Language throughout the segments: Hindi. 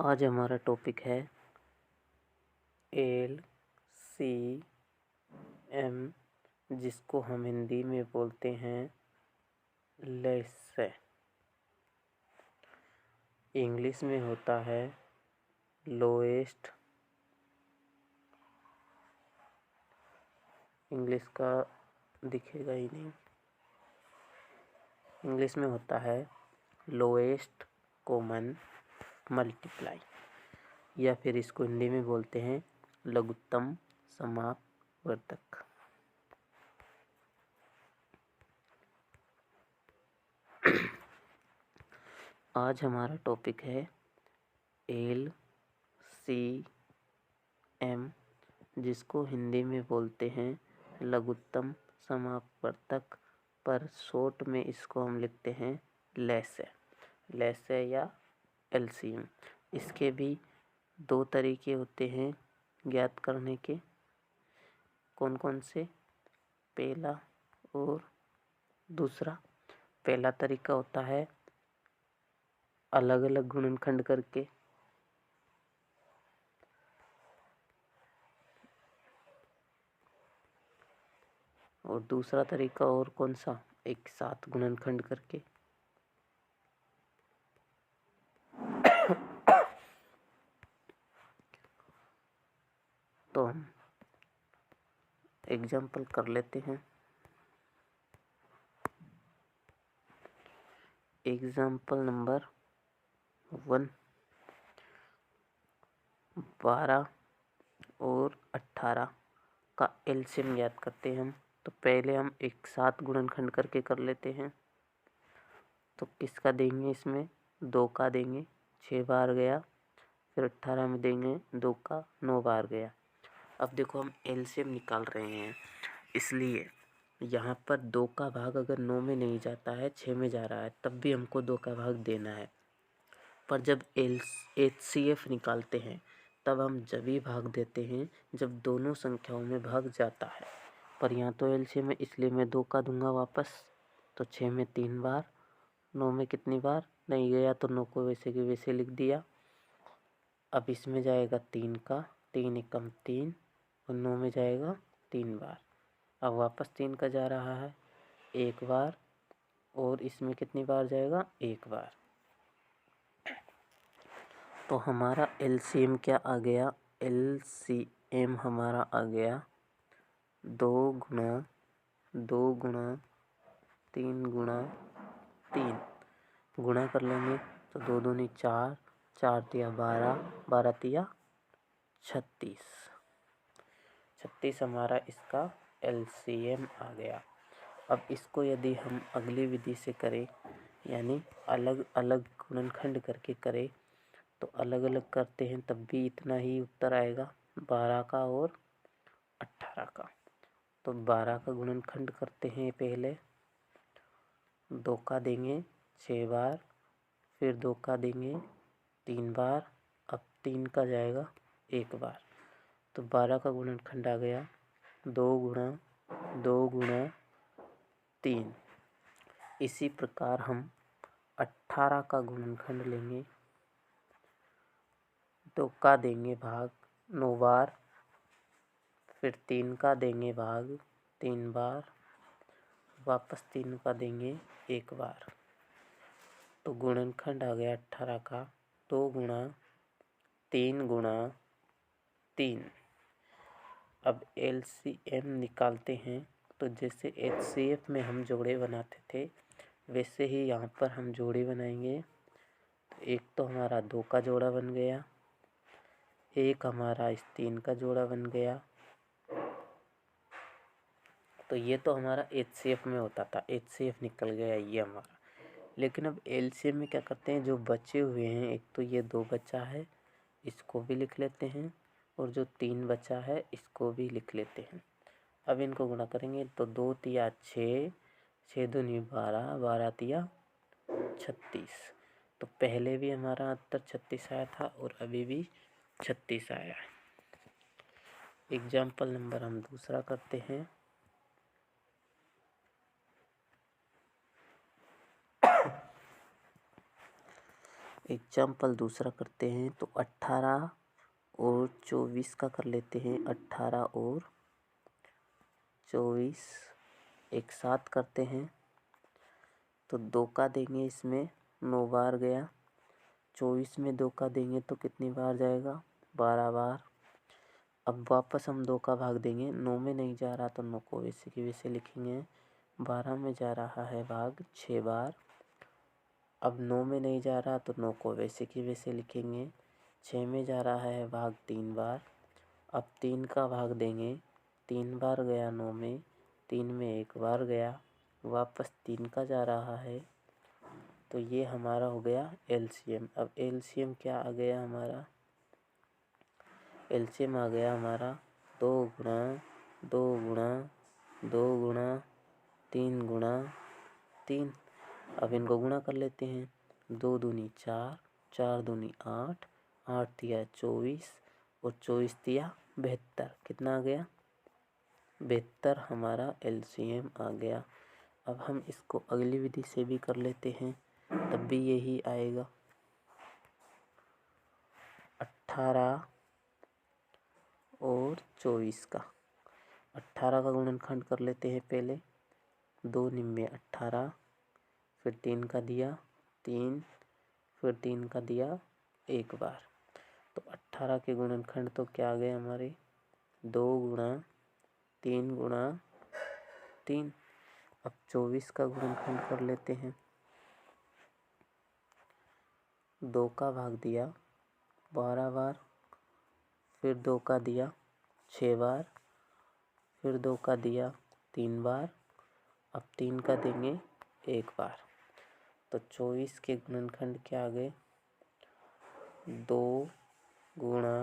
आज हमारा टॉपिक है एल सी एम, जिसको हम हिंदी में बोलते हैं लैसे। इंग्लिश में होता है लोएस्ट। इंग्लिश का दिखेगा ही नहीं। इंग्लिश में होता है लोएस्ट कॉमन मल्टीप्लाई, या फिर इसको हिंदी में बोलते हैं लघुत्तम समापवर्तक। आज हमारा टॉपिक है एल सी एम, जिसको हिंदी में बोलते हैं लघुत्तम समापवर्तक, पर शॉर्ट में इसको हम लिखते हैं लैसे या एलसीएम। इसके भी दो तरीके होते हैं ज्ञात करने के। कौन कौन से? पहला और दूसरा। पहला तरीका होता है अलग अलग गुणनखंड करके, और दूसरा तरीका और कौन सा? एक साथ गुणनखंड करके। तो हम एग्जाम्पल कर लेते हैं। एग्जाम्पल नंबर 1, 12 और 18 का एलसीएम ज्ञात करते हैं हम। तो पहले हम एक साथ गुणनखंड करके कर लेते हैं। तो किसका देंगे? इसमें 2 का देंगे, 6 बार गया। फिर 18 में देंगे 2 का, 9 बार गया। अब देखो हम एलसीएम निकाल रहे हैं, इसलिए यहाँ पर 2 का भाग अगर 9 में नहीं जाता है, 6 में जा रहा है, तब भी हमको 2 का भाग देना है। पर जब एचसीएफ निकालते हैं तब हम जब ही भाग देते हैं जब दोनों संख्याओं में भाग जाता है। पर यहाँ तो एलसीएम है, इसलिए मैं 2 का दूंगा वापस। तो 6 में 3 बार, 9 में कितनी बार? नहीं गया, तो 9 को वैसे के वैसे लिख दिया। अब इसमें जाएगा 3 का, 3 एकम 3, और 9 में जाएगा 3 बार। अब वापस 3 का जा रहा है 1 बार, और इसमें कितनी बार जाएगा? 1 बार। तो हमारा एलसीएम क्या आ गया? एलसीएम हमारा आ गया 2 गुणा 2 गुणा 3 गुणा 3। गुणा कर लेंगे तो 2 दूनी 4, 4 तिया 12, 12 तिया 36। 36 हमारा इसका एलसीएम आ गया। अब इसको यदि हम अगली विधि से करें, यानी अलग अलग गुणनखंड करके करें, तो अलग अलग करते हैं तब भी इतना ही उत्तर आएगा, 12 का और 18 का। तो 12 का गुणनखंड करते हैं पहले। 2 का देंगे 6 बार, फिर 2 का देंगे 3 बार, अब 3 का जाएगा 1 बार। तो 12 का गुणनखंड आ गया 2 गुणा 2 गुणा 3। इसी प्रकार हम 18 का गुणनखंड लेंगे। 2 का देंगे भाग 9 बार, फिर 3 का देंगे भाग 3 बार, वापस 3 का देंगे 1 बार। तो गुणनखंड आ गया 18 का 2 गुणा 3 गुणा 3। अब एलसीएम निकालते हैं, तो जैसे एचसीएफ में हम जोड़े बनाते थे, वैसे ही यहाँ पर हम जोड़े बनाएंगे। तो एक तो हमारा 2 का जोड़ा बन गया, एक हमारा इस 3 का जोड़ा बन गया। तो ये तो हमारा एचसीएफ में होता था, एचसीएफ निकल गया ये हमारा। लेकिन अब एलसीएम में क्या करते हैं, जो बचे हुए हैं, एक तो ये 2 बचा है, इसको भी लिख लेते हैं, और जो 3 बचा है इसको भी लिख लेते हैं। अब इनको गुणा करेंगे तो 2 तिया 6, 6 दूनी 12, 12 तिया 36। तो पहले भी हमारा उत्तर 36 आया था और अभी भी 36 आया है। एग्जाम्पल नंबर हम दूसरा करते हैं। एग्जाम्पल दूसरा करते हैं। तो 18 और 24 का कर लेते हैं। 18 और 24 एक साथ करते हैं तो 2 का देंगे, इसमें 9 बार गया। 24 में 2 का देंगे तो कितनी बार जाएगा? 12 बार। अब वापस हम 2 का भाग देंगे। 9 में नहीं जा रहा तो 9 को वैसे की वैसे लिखेंगे। 12 में जा रहा है भाग 6 बार। अब 9 में नहीं जा रहा तो 9 को वैसे की वैसे लिखेंगे। 6 में जा रहा है भाग 3 बार। अब 3 का भाग देंगे। 3 बार गया 9 में, 3 में 1 बार गया, वापस 3 का जा रहा है। तो ये हमारा हो गया एलसीएम। अब एलसीएम क्या आ गया हमारा? एलसीएम आ गया हमारा 2 गुणा 2 गुणा 2 गुणा 3 गुणा 3। अब इनको गुणा कर लेते हैं। 2 दूनी 4, 4 दूनी 8, 8 तिया 24 और 24 तिया 72। कितना आ गया? 72 हमारा एलसीएम आ गया। अब हम इसको अगली विधि से भी कर लेते हैं, तब भी यही आएगा। 18 और 24 का 18 का गुणनखंड कर लेते हैं पहले। 2 निम्मे 18, फिर 3 का दिया 3, फिर 3 का दिया 1 बार। तो 18 के गुणनखंड तो क्या आ गए हमारे? 2 गुणा 3 गुणा 3। अब 24 का गुणनखंड कर लेते हैं। 2 का भाग दिया 12 बार, फिर 2 का दिया 6 बार, फिर 2 का दिया 3 बार। अब 3 का देंगे 1 बार। तो 24 के गुणनखंड क्या आ गए? 2 गुणा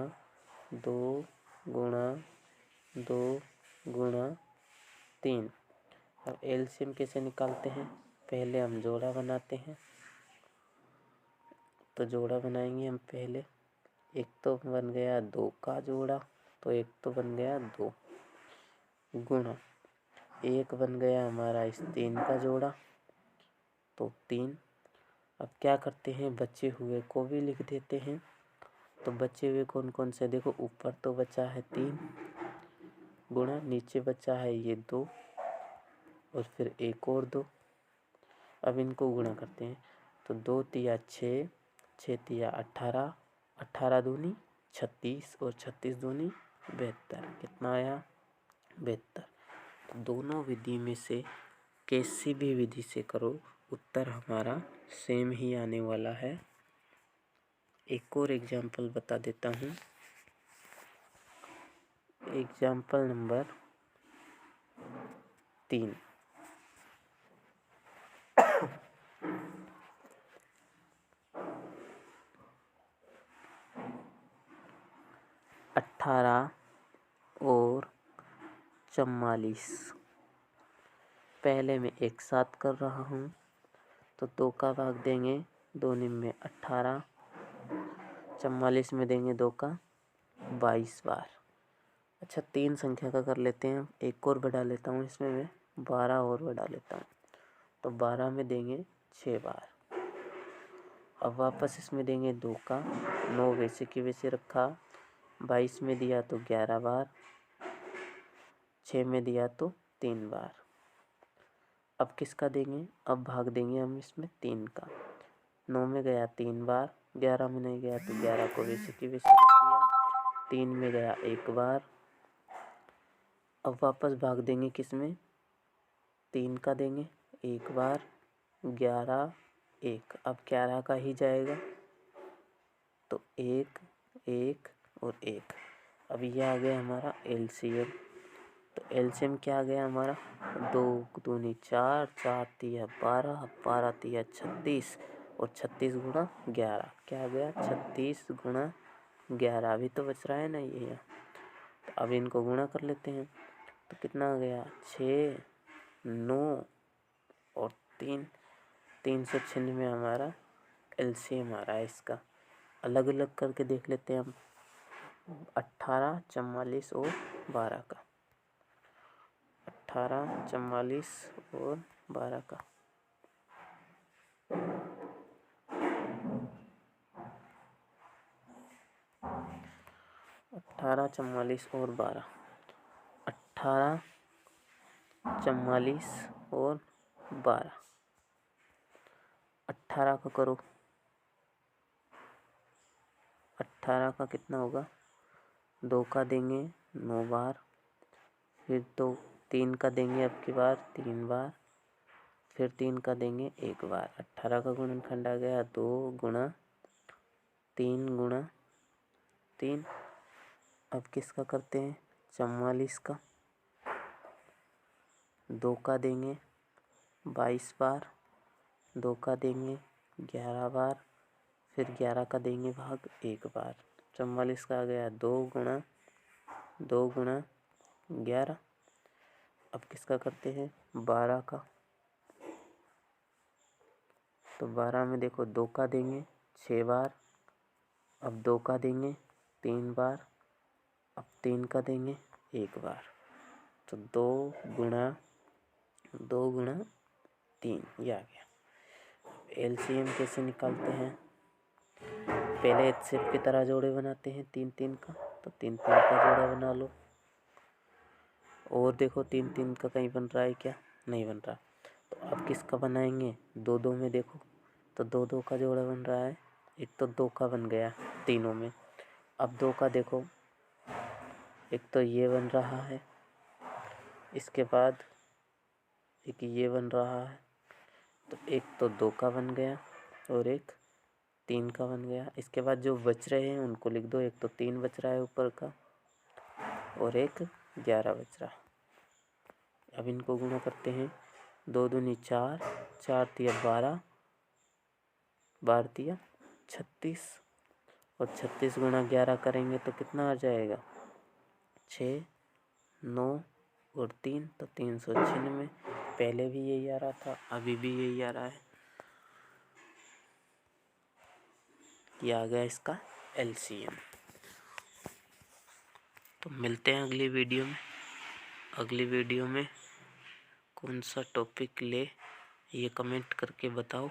2 गुणा 2 गुणा 3। अब एलसीएम कैसे निकालते हैं? पहले हम जोड़ा बनाते हैं। तो जोड़ा बनाएंगे हम पहले। एक तो बन गया 2 का जोड़ा, तो एक तो बन गया 2 गुणा एक बन गया हमारा इस 3 का जोड़ा, तो 3। अब क्या करते हैं? बचे हुए को भी लिख देते हैं। तो बचे हुए कौन कौन से? देखो, ऊपर तो बचा है 3 गुणा, नीचे बचा है ये 2 और फिर एक और 2। अब इनको गुणा करते हैं। तो 2 तिया 6, 6 तिया 18, 18 दूनी 36 और 36 दूनी 72। कितना आया? 72। तो दोनों विधि में से किसी भी विधि से करो, उत्तर हमारा सेम ही आने वाला है। एक और एग्जाम्पल बता देता हूँ। Example number 3। 18 और 44 पहले मैं एक साथ कर रहा हूँ। तो 2 का भाग देंगे 2 निम्मे 18, 44 में देंगे 2 का 22 बार। अच्छा, 3 संख्या का कर लेते हैं। एक और बढ़ा लेता हूँ इसमें मैं, 12 और बढ़ा लेता हूँ। तो 12 में देंगे 6 बार। अब वापस इसमें देंगे 2 का 9 वैसे की वैसे रखा। 22 में दिया तो 11 बार, 6 में दिया तो 3 बार। अब किसका देंगे? अब भाग देंगे हम इसमें 3 का। 9 में गया 3 बार, 11 में नहीं गया तो 11 को वैसे की वैसे रख दिया। 3 में गया 1 बार। अब वापस भाग देंगे किसमें? 3 का देंगे 1 बार, 11 1। अब 11 का ही जाएगा तो 1 1 और 1। अब ये आ गया हमारा एलसीएम। तो एलसीएम क्या आ गया हमारा? 2 दूनी 4, 4 तिया 12, 12 तिया 36 और 36 गुणा 11। क्या आ गया? 36 गुणा 11। अभी तो बच रहा है ना ये। तो अब इनको गुणा कर लेते हैं। तो कितना आ गया? 6 9 और 3, 396 हमारा एलसीएम आ रहा है इसका। अलग अलग करके देख लेते हैं हम 18, 44 और 12 का। 18, 44 और 12 का। 18, 44 और 12। 18, 44 और 12। 18 का करो। 18 का कितना होगा? 2 का देंगे 9 बार, फिर 3 का देंगे अब की बार 3 बार, फिर 3 का देंगे 1 बार। 18 का गुणनखंड आ गया 2 गुणा 3 गुणा 3। अब किसका करते हैं? 44 का। 2 का देंगे 22 बार, 2 का देंगे 11 बार, फिर 11 का देंगे भाग 1 बार। 44 का आ गया 2 गुणा 11। अब किसका करते हैं? 12 का। तो 12 में देखो 2 का देंगे 6 बार, अब 2 का देंगे 3 बार, अब 3 का देंगे 1 बार। तो 2 गुणा 3 ये आ गया। एलसीएम कैसे निकालते हैं? पहले एचसीएफ की तरह जोड़े बनाते हैं 3 3 का, तो 3 3 का जोड़ा बना लो। और देखो 3 3 का कहीं बन रहा है क्या? नहीं बन रहा। तो अब किसका बनाएंगे? 2 2 में देखो तो 2 2 का जोड़ा बन रहा है। एक तो 2 का बन गया तीनों में। अब 2 का देखो, एक तो ये बन रहा है, इसके बाद एक ये बन रहा है, तो एक तो 2 का बन गया और एक 3 का बन गया। इसके बाद जो बच रहे हैं उनको लिख दो। एक तो 3 बच रहा है ऊपर का और एक 11 बच रहा। अब इनको गुणा करते हैं। 2 दूनी 4, 4 तिया 12, 12 तिया 36, और 36 गुणा 11 करेंगे तो कितना आ जाएगा? 6, 9 और 3 तो 396। पहले भी यही आ रहा था, अभी भी यही आ रहा है। ये आ गया इसका एलसीएम। तो मिलते हैं अगली वीडियो में। अगली वीडियो में कौन सा टॉपिक ले ये कमेंट करके बताओ।